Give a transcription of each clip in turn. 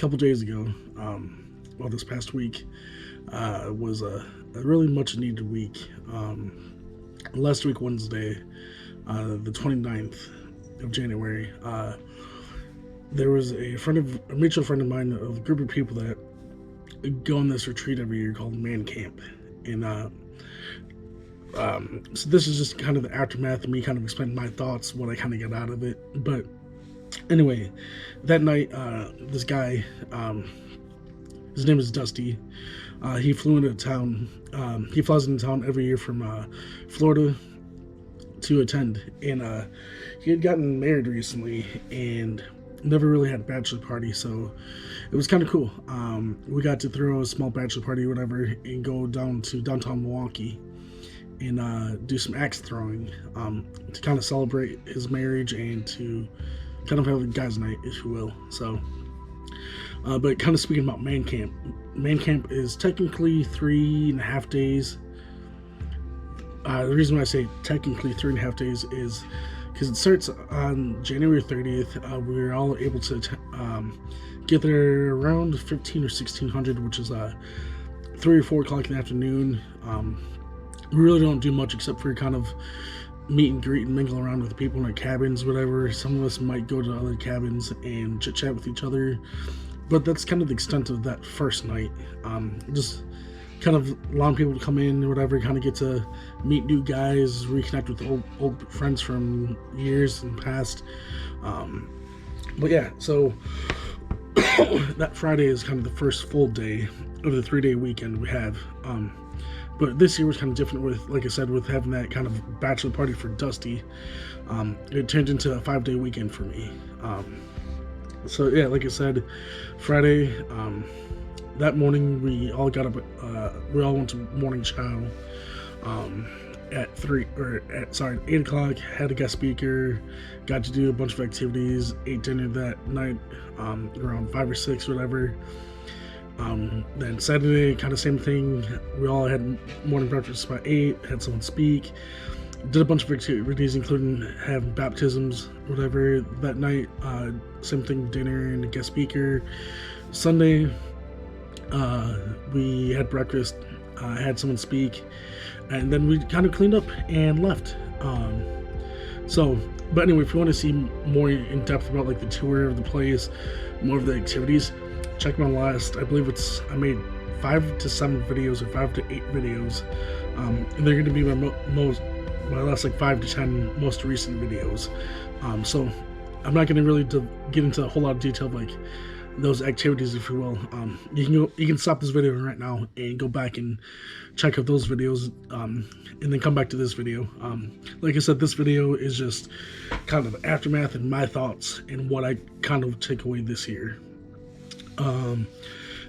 couple days ago, well, this past week, was a really much needed week. Last week, Wednesday, the 29th of January, there was a mutual friend of mine, of a group of people that go on this retreat every year called Mancamp. And so this is just kind of the aftermath of me kind of explaining my thoughts, what I kind of got out of it. But anyway, that night, this guy, his name is Dusty. He flew into town. He flies into town every year from Florida to attend. And he had gotten married recently and never really had a bachelor party, so it was kind of cool. We got to throw a small bachelor party or whatever and go down to downtown Milwaukee and do some axe throwing to kind of celebrate his marriage and to kind of have a guys' night, if you will. So, but kind of speaking about Mancamp is technically 3.5 days. The reason why I say technically 3.5 days is because it starts on January 30th. We were all able to get there around 15 or 1600, which is 3 or 4 o'clock in the afternoon. We really don't do much except for kind of meet and greet and mingle around with the people in our cabins, whatever. Some of us might go to other cabins and chit chat with each other, but that's kind of the extent of that first night. Just kind of allowing people to come in or whatever, kind of get to meet new guys, reconnect with old friends from years and past. But yeah, so that Friday is kind of the first full day of the 3-day weekend we have. But this year was kind of different with, like I said, with having that kind of bachelor party for Dusty. It turned into a 5-day weekend for me. So yeah, like I said, Friday, that morning we all got up. We all went to morning chow at 8 o'clock. Had a guest speaker. Got to do a bunch of activities. Ate dinner that night around 5 or 6, whatever. Then Saturday, kind of same thing. We all had morning breakfast by 8. Had someone speak. Did a bunch of activities, including having baptisms, whatever. That night, same thing, dinner and a guest speaker. Sunday, we had breakfast, had someone speak, and then we kind of cleaned up and left. But anyway, if you want to see more in depth about like the tour of the place, more of the activities, check my last, I believe I made 5 to 7 videos or 5 to 8 videos, and they're going to be my last like 5 to 10 most recent videos. So I'm not going to really get into a whole lot of detail of like those activities, if you will. You can stop this video right now and go back and check out those videos, and then come back to this video. Like I said, this video is just kind of aftermath and my thoughts and what I kind of take away this year.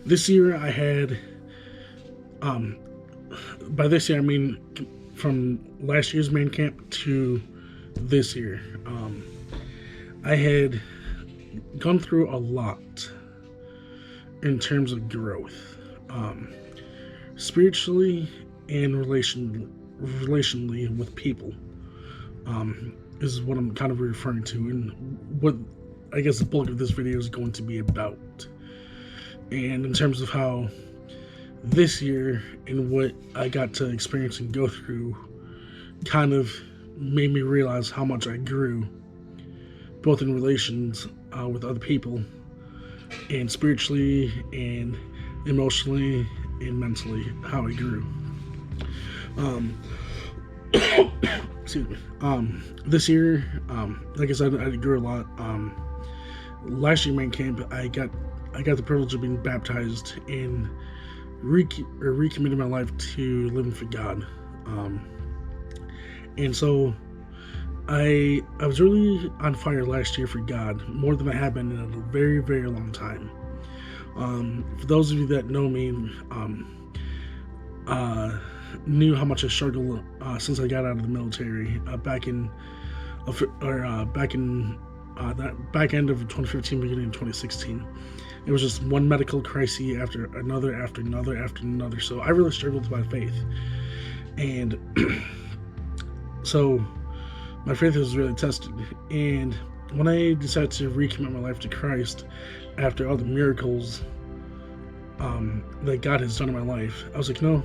This year I had, by this year I mean from last year's Mancamp to this year, I had gone through a lot in terms of growth, spiritually and relationally with people, is what I'm kind of referring to, and what I guess the bulk of this video is going to be about. And in terms of how this year and what I got to experience and go through kind of made me realize how much I grew, both in relations with other people, and spiritually and emotionally and mentally, how I grew. Excuse me. This year, like I said, I grew a lot. Last year, Mancamp, I got the privilege of being baptized and recommitted my life to living for God. And so I was really on fire last year for God, more than I have been in a very, very long time. For those of you that know me, knew how much I struggled since I got out of the military back in that back end of 2015, beginning of 2016. It was just one medical crisis after another. So I really struggled with my faith, and so my faith was really tested. And when I decided to recommit my life to Christ after all the miracles that God has done in my life, I was like, no,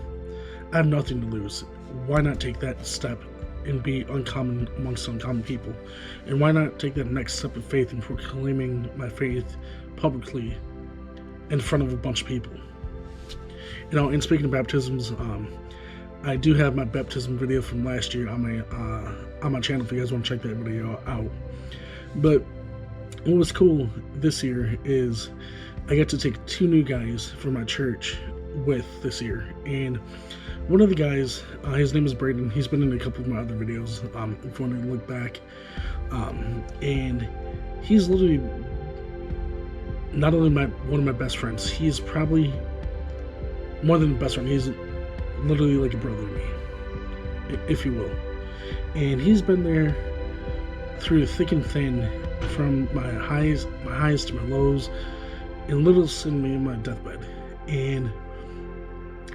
I have nothing to lose. Why not take that step and be uncommon amongst uncommon people? And why not take that next step of faith and proclaiming my faith publicly in front of a bunch of people? And speaking of baptisms, I do have my baptism video from last year on my channel if you guys want to check that video out. But what was cool this year is I got to take 2 new guys from my church with this year. And one of the guys, his name is Braden. He's been in a couple of my other videos, if you want to look back. And he's literally not only one of my best friends, he's probably more than a best friend. He's literally like a brother to me, if you will. And he's been there through thick and thin, from my highs to my lows, and literally sitting me in my deathbed. And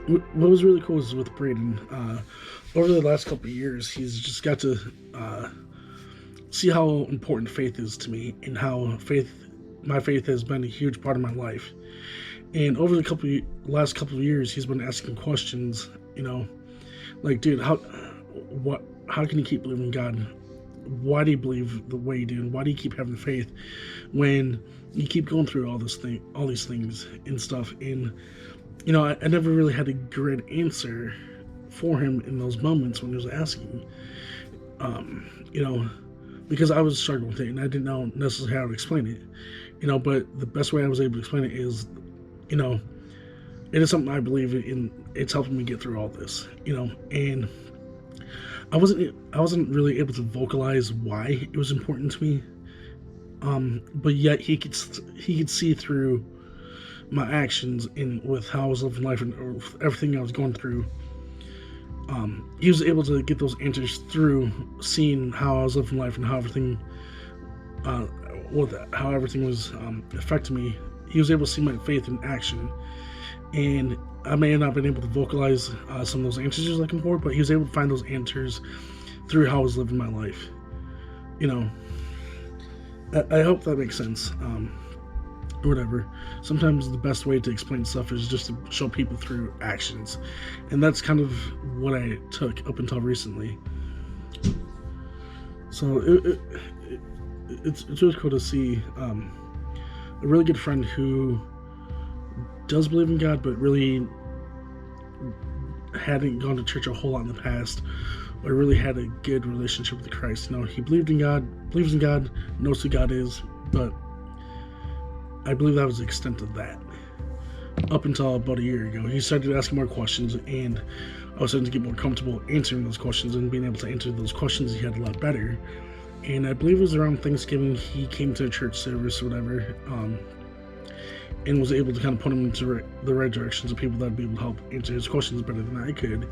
what was really cool is with Braden, over the last couple of years, he's just got to see how important faith is to me, and how my faith has been a huge part of my life. And over the last couple of years, he's been asking questions, like, dude, how can you keep believing in God? Why do you believe the way you do? And why do you keep having faith when you keep going through all these things and stuff? And I never really had a great answer for him in those moments when he was asking, because I was struggling with it and I didn't know necessarily how to explain it, but the best way I was able to explain it is, it is something I believe in. It's helping me get through all this, and I wasn't really able to vocalize why it was important to me, but yet he could see through my actions and with how I was living life and everything I was going through. He was able to get those answers through seeing how I was living life and how everything was affecting me. He was able to see my faith in action, and I may have not been able to vocalize some of those answers he was looking for, but he was able to find those answers through how I was living my life. I hope that makes sense. Or whatever. Sometimes the best way to explain stuff is just to show people through actions, and that's kind of what I took up until recently. So it's really cool to see a really good friend who does believe in God, but really hadn't gone to church a whole lot in the past, or really had a good relationship with Christ. He believes in God, knows who God is, but I believe that was the extent of that. Up until about a year ago, he started asking more questions, and I was starting to get more comfortable answering those questions and being able to answer those questions he had a lot better. And I believe it was around Thanksgiving he came to a church service or whatever, and was able to kind of put him into the right directions of people that would be able to help answer his questions better than I could.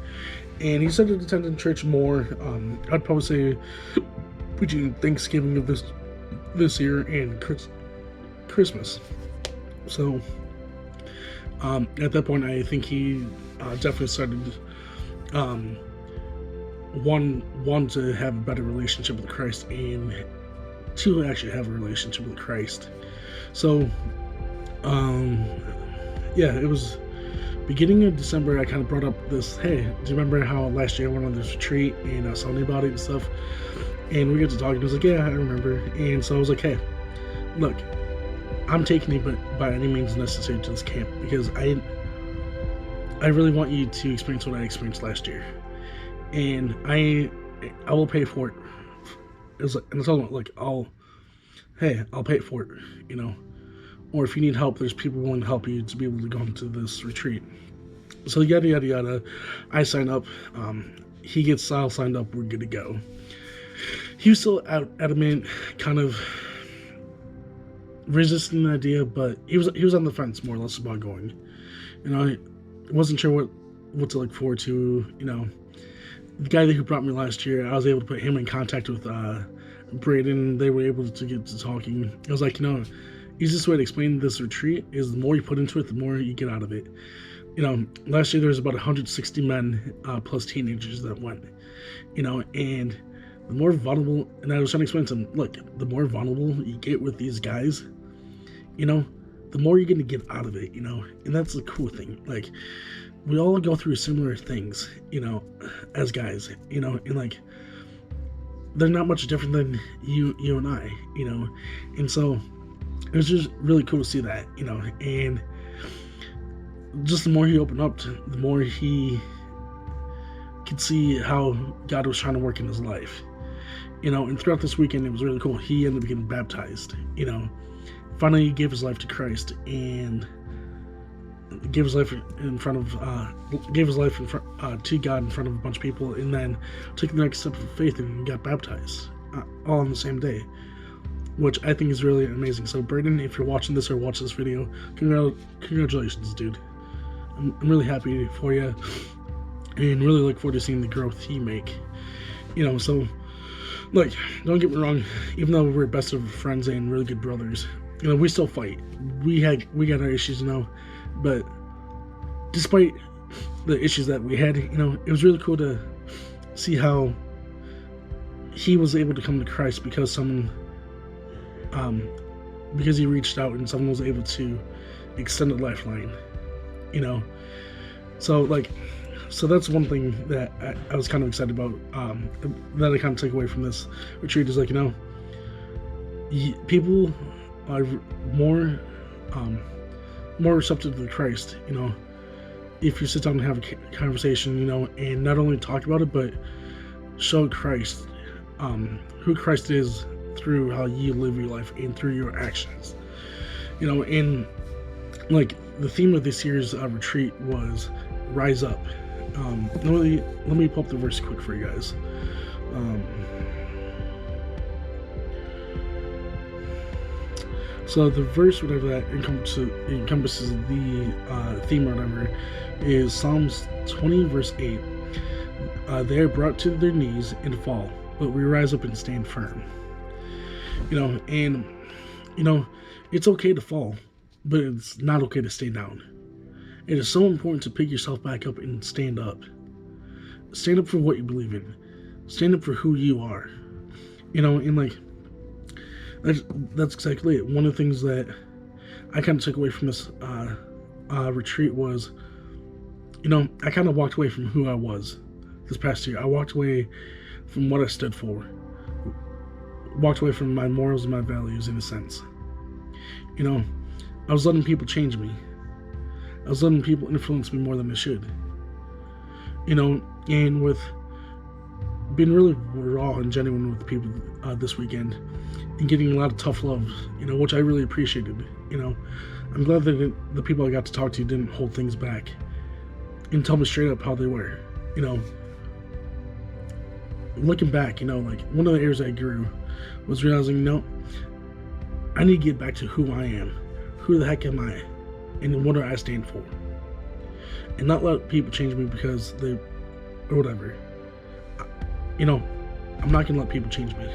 And he started attending church more. I'd probably say between Thanksgiving of this year and Christmas. So at that point, I think he definitely started one to have a better relationship with Christ, and two, actually have a relationship with Christ. So it was beginning of December. I kind of brought up this, hey, do you remember how last year I went on this retreat and I was telling you about it and stuff? And we got to talking. He was like, yeah, I remember. And so I was like, hey, look, I'm taking you by any means necessary to this camp, because I really want you to experience what I experienced last year, and I will pay for it. It was like, and I told him, like, I'll pay for it, or if you need help, there's people willing to help you to be able to go into this retreat. So yada yada yada. I sign up. He gets Sal signed up. We're good to go. He was still adamant, kind of resisting the idea, but he was on the fence more or less about going. I wasn't sure what to look forward to. The guy who brought me last year, I was able to put him in contact with Braden. They were able to get to talking. I was like, easiest way to explain this retreat is the more you put into it, the more you get out of it. Last year there was about 160 men plus teenagers that went. And the more vulnerable, and I was trying to explain to him, look, the more vulnerable you get with these guys, you know, the more you're going to get out of it, you know, and that's the cool thing. Like, we all go through similar things, you know, as guys, you know, and like, they're not much different than you and I, you know, and so it was just really cool to see that, you know, and just the more he opened up, the more he could see how God was trying to work in his life, you know, and throughout this weekend, it was really cool. He ended up getting baptized, you know, finally he gave his life to Christ and gave his life in front of to God in front of a bunch of people, and then took the next step of faith and got baptized all on the same day, which I think is really amazing. So Braden, if you're watching this or watch this video, congratulations, dude. I'm really happy for you and really look forward to seeing the growth you make, you know. So like, don't get me wrong, even though we're best of friends and really good brothers, you know, we still fight. We got our issues, you know. But despite the issues that we had, you know, it was really cool to see how he was able to come to Christ because someone, because he reached out and someone was able to extend a lifeline, you know. So like, so that's one thing that I was kind of excited about, that I kind of take away from this retreat is like, you know, people are more receptive to Christ, you know, if you sit down and have a conversation, you know, and not only talk about it, but show Christ, who Christ is through how you live your life and through your actions, you know. And like, the theme of this year's retreat was rise up. Let me pull up the verse quick for you guys. So the verse, whatever that encompasses the theme or whatever, is Psalms 20 verse 8. They are brought to their knees and fall, but we rise up and stand firm. You know, and you know, it's okay to fall, but it's not okay to stay down. It is so important to pick yourself back up and stand up. Stand up for what you believe in. Stand up for who you are. You know, and like, that's exactly it. One of the things that I kind of took away from this retreat was, you know, I kind of walked away from who I was this past year. I walked away from what I stood for. Walked away from my morals and my values, in a sense. You know, I was letting people change me. I was letting people influence me more than they should. You know, and with being really raw and genuine with the people this weekend, and getting a lot of tough love, you know, which I really appreciated. You know, I'm glad that the people I got to talk to didn't hold things back and tell me straight up how they were. You know, looking back, you know, like, one of the areas I grew was realizing, you know, I need to get back to who I am. Who the heck am I? And what do I stand for? And not let people change me because they, or whatever. You know, I'm not going to let people change me.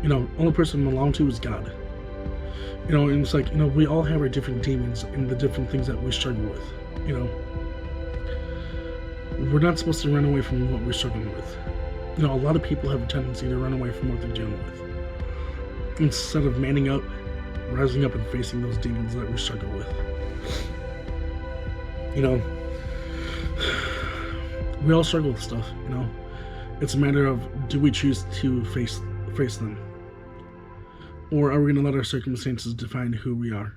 You know, only person I'm allowed to is God. You know, and it's like, you know, we all have our different demons and the different things that we struggle with. You know, we're not supposed to run away from what we're struggling with. You know, a lot of people have a tendency to run away from what they're dealing with, instead of manning up, rising up and facing those demons that we struggle with. You know, we all struggle with stuff, you know. It's a matter of, do we choose to face them? Or are we going to let our circumstances define who we are?